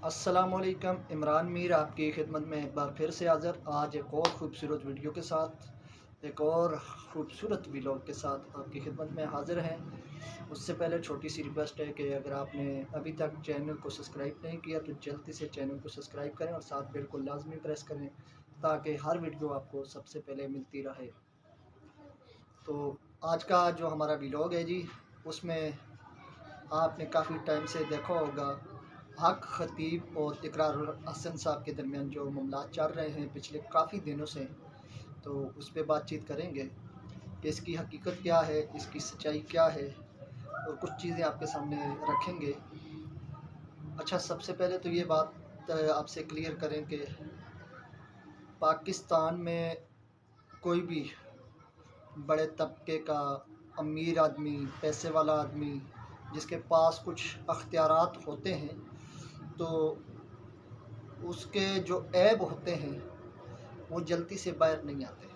अस्सलामुअलैकुम। इमरान मीर आपकी खिदमत में एक बार फिर से हाज़िर। आज एक और ख़ूबसूरत वीडियो के साथ, एक और ख़ूबसूरत व्लॉग के साथ आपकी खिदमत में हाज़िर हैं। उससे पहले छोटी सी रिक्वेस्ट है कि अगर आपने अभी तक चैनल को सब्सक्राइब नहीं किया तो जल्दी से चैनल को सब्सक्राइब करें और साथ बेल को लाजमी प्रेस करें ताकि हर वीडियो आपको सबसे पहले मिलती रहे। तो आज का जो हमारा व्लॉग है जी, उसमें आपने काफ़ी टाइम से देखा होगा हक खतीब और इकरारुल हसन साहब के दरमियान जो मामलात चल रहे हैं पिछले काफ़ी दिनों से, तो उस पर बातचीत करेंगे कि इसकी हकीकत क्या है, इसकी सच्चाई क्या है और कुछ चीज़ें आपके सामने रखेंगे। अच्छा, सबसे पहले तो ये बात आपसे क्लियर करें कि पाकिस्तान में कोई भी बड़े तबके का अमीर आदमी, पैसे वाला आदमी जिसके पास कुछ अख्तियारात होते हैं, तो उसके जो ऐब होते हैं वो जल्दी से बाहर नहीं आते।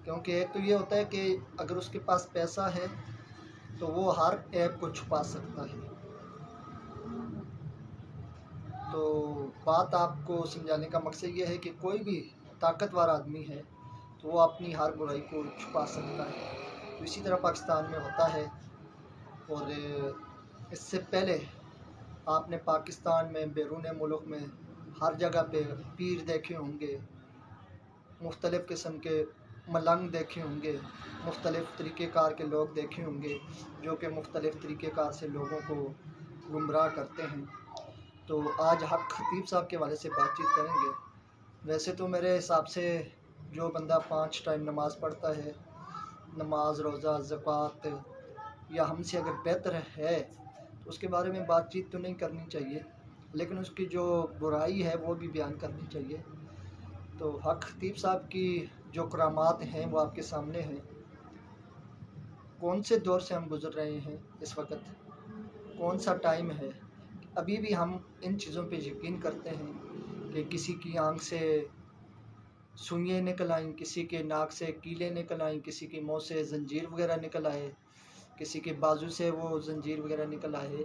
क्योंकि एक तो ये होता है कि अगर उसके पास पैसा है तो वो हर ऐब को छुपा सकता है। तो बात आपको समझाने का मकसद ये है कि कोई भी ताकतवर आदमी है तो वो अपनी हर बुराई को छुपा सकता है। तो इसी तरह पाकिस्तान में होता है। और इससे पहले आपने पाकिस्तान में, बैरून मुल्क में हर जगह पे पीर देखे होंगे, मुख्तलिफ़ किस्म के मलंग देखे होंगे, मुख्तलिफ़ तरीक़ेकार के लोग देखे होंगे जो कि मुख्तलिफ़ तरीक़ेकार से लोगों को गुमराह करते हैं। तो आज हक खतीब साहब के हवाले से बातचीत करेंगे। वैसे तो मेरे हिसाब से जो बंदा 5 टाइम नमाज़ पढ़ता है, नमाज, रोज़ा, ज़कात, या हमसे अगर बेहतर है तो उसके बारे में बातचीत तो नहीं करनी चाहिए, लेकिन उसकी जो बुराई है वो भी बयान करनी चाहिए। तो हक खतीब साहब की जो करामात हैं वो आपके सामने हैं। कौन से दौर से हम गुज़र रहे हैं इस वक्त, कौन सा टाइम है, अभी भी हम इन चीज़ों पे यकीन करते हैं कि किसी की आंख से सुइयाँ निकल आएँ, किसी के नाक से कीले निकल आएँ, किसी की मुँह से जंजीर वगैरह निकल आए, किसी के बाजू से वो जंजीर वगैरह निकल आए।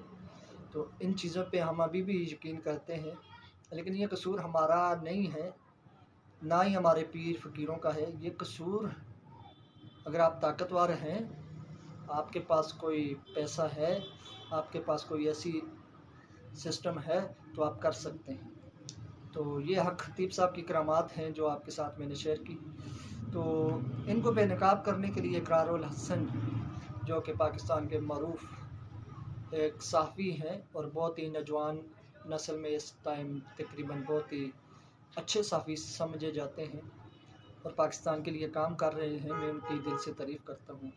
तो इन चीज़ों पे हम अभी भी यकीन करते हैं, लेकिन ये कसूर हमारा नहीं है, ना ही हमारे पीर फ़कीरों का है। ये कसूर, अगर आप ताकतवर हैं, आपके पास कोई पैसा है, आपके पास कोई ऐसी सिस्टम है तो आप कर सकते हैं। तो ये हक खतीब साहब की करामात हैं जो आपके साथ मैंने शेयर की। तो इनको बेनकाब करने के लिए इकरारुल हसन, जो कि पाकिस्तान के मरूफ एक सहाफ़ी हैं और बहुत ही नौजवान नस्ल में इस टाइम तकरीबन बहुत ही अच्छे सहाफ़ी समझे जाते हैं और पाकिस्तान के लिए काम कर रहे हैं, मैं उनकी दिल से तारीफ़ करता हूँ।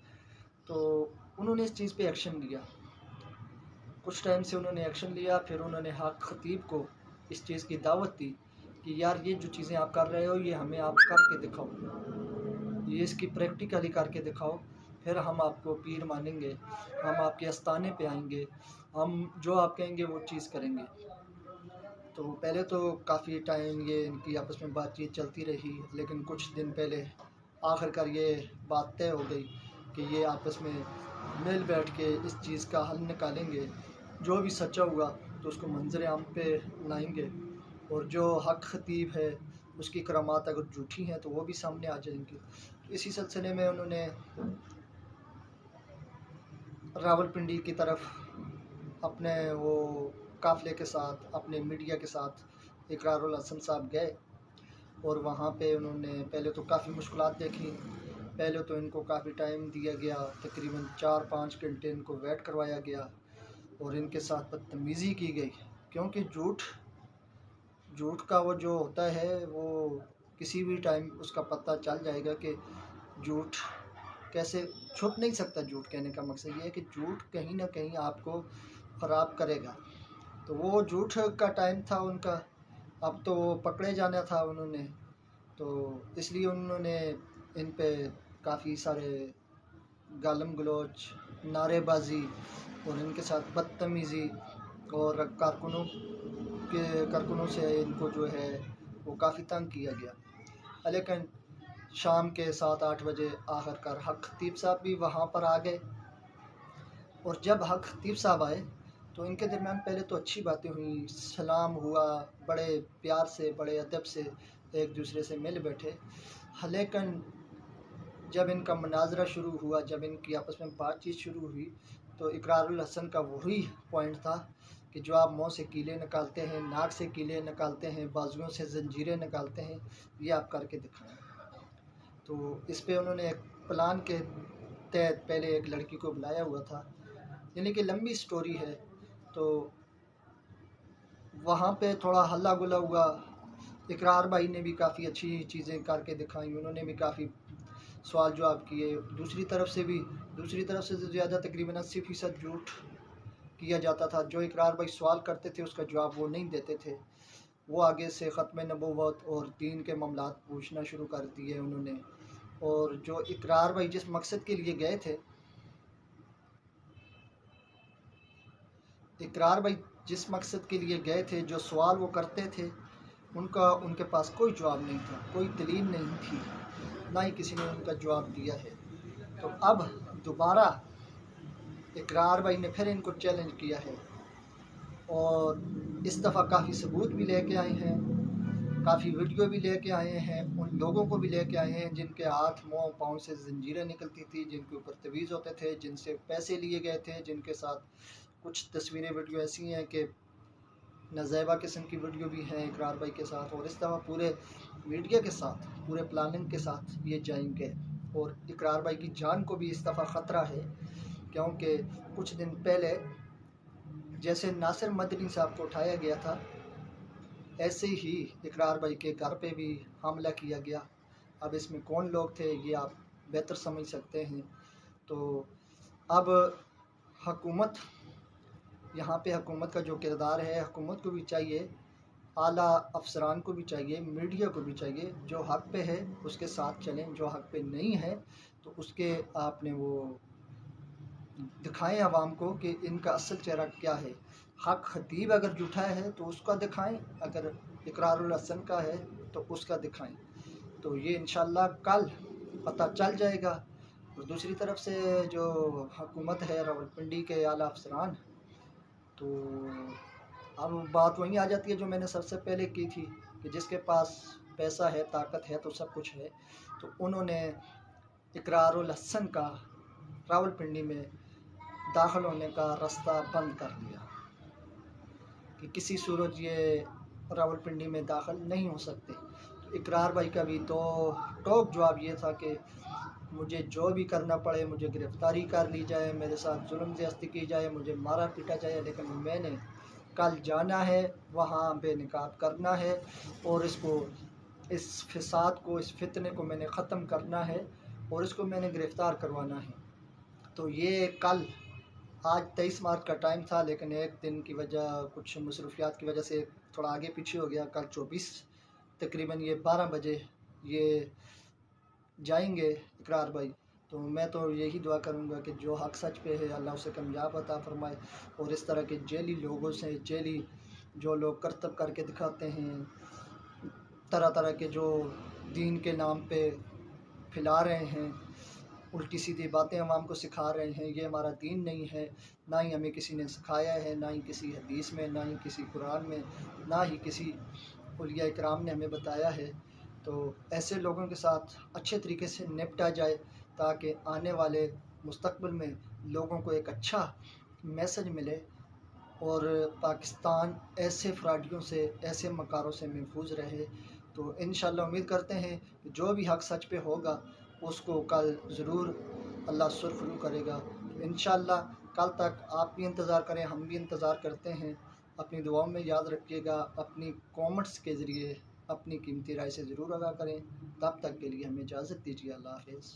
तो उन्होंने इस चीज़ पे एक्शन लिया, कुछ टाइम से उन्होंने एक्शन लिया। फिर उन्होंने हक खतीब को इस चीज़ की दावत दी कि यार ये जो चीज़ें आप कर रहे हो ये हमें आप करके दिखाओ, ये इसकी प्रैक्टिकली करके दिखाओ, फिर हम आपको पीर मानेंगे, हम आपके आस्थाने पे आएंगे, हम जो आप कहेंगे वो चीज़ करेंगे। तो पहले तो काफ़ी टाइम ये इनकी आपस में बातचीत चलती रही, लेकिन कुछ दिन पहले आखिरकार ये बात तय हो गई कि ये आपस में मिल बैठ के इस चीज़ का हल निकालेंगे। जो भी सच्चा हुआ तो उसको मंजर आम पे लाएंगे, और जो हक खतीब है उसकी करामात अगर झूठी हैं तो वो भी सामने आ जाएंगी। इसी सिलसिले में उन्होंने रावलपिंडी की तरफ अपने वो काफ़िले के साथ, अपने मीडिया के साथ इकरारुल हसन साहब गए और वहाँ पे उन्होंने पहले तो काफ़ी मुश्किलात देखी। पहले तो इनको काफ़ी टाइम दिया गया, तकरीबन 4-5 घंटे इनको वेट करवाया गया और इनके साथ बदतमीज़ी की गई, क्योंकि झूठ का वो जो होता है वो किसी भी टाइम उसका पता चल जाएगा कि झूठ कैसे छुप नहीं सकता। झूठ कहने का मकसद ये है कि झूठ कहीं ना कहीं आपको ख़राब करेगा। तो वो झूठ का टाइम था उनका, अब तो पकड़े जाना था उन्होंने, तो इसलिए उन्होंने इन पे काफ़ी सारे गालम गलोच, नारेबाजी और इनके साथ बदतमीज़ी और कारकुनों से इनको जो है वो काफ़ी तंग किया गया। लेकिन शाम के 7-8 बजे आखिरकार हक खतीब साहब भी वहाँ पर आ गए, और जब हक खतीब साहब आए तो इनके दरमियान पहले तो अच्छी बातें हुई, सलाम हुआ, बड़े प्यार से बड़े अदब से एक दूसरे से मिल बैठे। लेकिन जब इनका मुनाजरा शुरू हुआ, जब इनकी आपस में बातचीत शुरू हुई, तो इकरारुल हसन का वही पॉइंट था कि जो आप मुँह से कीले निकालते हैं, नाक से कीले निकालते हैं, बाजुओं से जंजीरें निकालते हैं, ये आप करके दिखाएं। तो इस पे उन्होंने एक प्लान के तहत पहले एक लड़की को बुलाया हुआ था, यानी कि लंबी स्टोरी है। तो वहाँ पे थोड़ा हल्ला गुल्ला हुआ। इकरार भाई ने भी काफ़ी अच्छी चीज़ें करके दिखाई, उन्होंने भी काफ़ी सवाल जवाब किए। दूसरी तरफ से तो ज़्यादा तकरीबन 80% झूठ किया जाता था। जो इकरार भाई सवाल करते थे उसका जवाब वो नहीं देते थे। वो आगे से ख़त्म नबूवत और दीन के मामलात पूछना शुरू कर दिए उन्होंने। और जो इकरार भाई जिस मकसद के लिए गए थे, इकरार भाई जिस मकसद के लिए गए थे, जो सवाल वो करते थे, उनके पास कोई जवाब नहीं था, कोई दलील नहीं थी, ना ही किसी ने उनका जवाब दिया है। तो अब दोबारा इकरार भाई ने फिर इनको चैलेंज किया है और इस दफ़ा काफ़ी सबूत भी लेके आए हैं, काफ़ी वीडियो भी लेके आए हैं, उन लोगों को भी लेके आए हैं जिनके हाथ मुँह पाँव से जंजीरें निकलती थी, जिनके ऊपर तवीज़ होते थे, जिनसे पैसे लिए गए थे, जिनके साथ कुछ तस्वीरें वीडियो ऐसी हैं कि नाज़ेबा किस्म की वीडियो भी हैं इकरार भाई के साथ। और इस दफ़ा पूरे मीडिया के साथ, पूरे प्लानिंग के साथ ये जाएंगे। और इकरार भाई की जान को भी इस दफ़ा ख़तरा है, क्योंकि कुछ दिन पहले जैसे नासिर मदनी साहब को उठाया गया था, ऐसे ही इकरार भाई के घर पे भी हमला किया गया। अब इसमें कौन लोग थे ये आप बेहतर समझ सकते हैं। तो अब हुकूमत, यहाँ पे हुकूमत का जो किरदार है, हुकूमत को भी चाहिए, आला अफसरान को भी चाहिए, मीडिया को भी चाहिए, जो हक़ पे है उसके साथ चलें, जो हक़ पे नहीं है तो उसके आपने वो दिखाएं आवाम को कि इनका असल चेहरा क्या है। हक खतीब अगर झूठा है तो उसका दिखाएं, अगर इकरारुल हसन का है तो उसका दिखाएं। तो ये इंशाल्लाह कल पता चल जाएगा। और दूसरी तरफ से जो हुकूमत है, रावलपिंडी के आला अफसरान, तो अब बात वहीं आ जाती है जो मैंने सबसे पहले की थी कि जिसके पास पैसा है, ताकत है, तो सब कुछ है। तो उन्होंने इकरारुल हसन का रावलपिंडी में दाखिल होने का रास्ता बंद कर दिया कि किसी सूरत ये रावलपिंडी में दाखिल नहीं हो सकते। तो इकरार भाई का भी तो टोक जवाब ये था कि मुझे जो भी करना पड़े, मुझे गिरफ़्तारी कर ली जाए, मेरे साथ जुल्म ज़्यादती की जाए, मुझे मारा पीटा जाए, लेकिन मैंने कल जाना है, वहाँ बेनकाब करना है और इस फ़साद को, इस फितने को मैंने ख़त्म करना है और इसको मैंने गिरफ़्तार करवाना है। तो ये कल, आज 23 मार्च का टाइम था, लेकिन एक दिन की वजह, कुछ मसरूफियात की वजह से थोड़ा आगे पीछे हो गया। कल 24 तकरीबन ये 12 बजे ये जाएंगे इकरार भाई। तो मैं तो यही दुआ करूँगा कि जो हक़ सच पे है अल्लाह उसे कामयाब अता फरमाए। और इस तरह के जेली लोगों से, जेली जो लोग करतब करके दिखाते हैं, तरह तरह के जो दीन के नाम पे फैला रहे हैं, उल्टी सीधी बातें अवाम को सिखा रहे हैं, ये हमारा दीन नहीं है, ना ही हमें किसी ने सिखाया है, ना ही किसी हदीस में, ना ही किसी कुरान में, ना ही किसी औलिया इकराम ने हमें बताया है। तो ऐसे लोगों के साथ अच्छे तरीके से निपटा जाए ताकि आने वाले मुस्तक़बिल में लोगों को एक अच्छा मैसेज मिले और पाकिस्तान ऐसे फ्राडियों से, ऐसे मकारों से महफूज रहे। तो इंशाअल्लाह उम्मीद करते हैं कि जो भी हक़ सच पे होगा उसको कल ज़रूर अल्लाह सुरखरू करेगा। इंशाअल्लाह कल तक आप भी इंतज़ार करें, हम भी इंतज़ार करते हैं। अपनी दुआओं में याद रखिएगा, अपनी कमेंट्स के ज़रिए अपनी कीमती राय से ज़रूर आगाह करें। तब तक के लिए हमें इजाज़त दीजिए। अल्लाह हाफ़िज़।